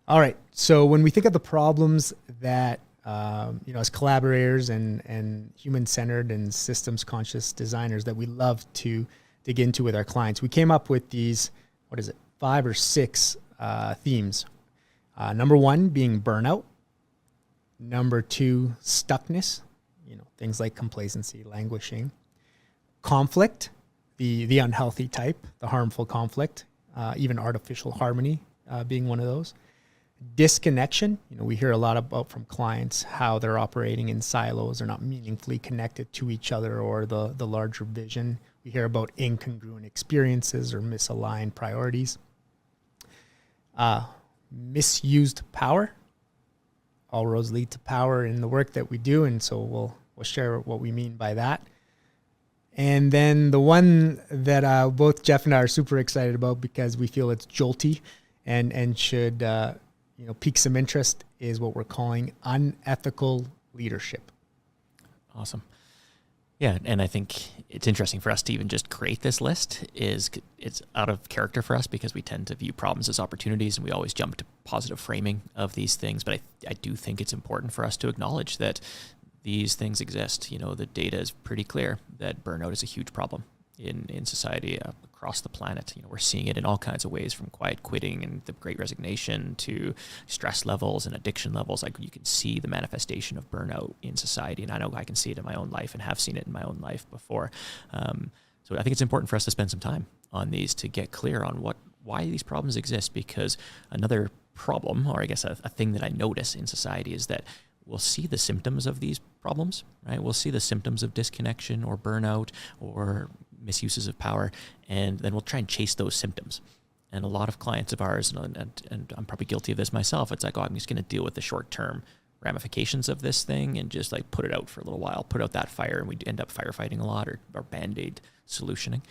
All right. So when we think of the problems that, as collaborators and human-centered and systems-conscious designers that we love to dig into with our clients, we came up with these, 5 or 6 themes. Number 1 being burnout. Number 2, stuckness, things like complacency, languishing. Conflict, the unhealthy type, the harmful conflict, even artificial harmony being one of those. Disconnection, we hear a lot about from clients how they're operating in silos or not meaningfully connected to each other or the larger vision. We hear about incongruent experiences or misaligned priorities. Misused power. All roads lead to power in the work that we do, and so we'll share what we mean by that. And then the one that both Jeff and I are super excited about because we feel it's jolty and should pique some interest is what we're calling unethical leadership. Awesome. Yeah, and I think it's interesting for us to even just create this list. It's out of character for us because we tend to view problems as opportunities and we always jump to positive framing of these things. But I do think it's important for us to acknowledge that these things exist. The data is pretty clear that burnout is a huge problem in society across the planet. We're seeing it in all kinds of ways, from quiet quitting and the Great Resignation to stress levels and addiction levels. Like, you can see the manifestation of burnout in society, and I know I can see it in my own life and have seen it in my own life before. So I think it's important for us to spend some time on these to get clear on why these problems exist, because another problem, or I guess a thing that I notice in society, is that we'll see the symptoms of these problems, right? We'll see the symptoms of disconnection or burnout or misuses of power, and then we'll try and chase those symptoms. And a lot of clients of ours, and I'm probably guilty of this myself, it's like, I'm just going to deal with the short-term ramifications of this thing and just like put it out for a little while, put out that fire, and we end up firefighting a lot or Band-Aid solutioning.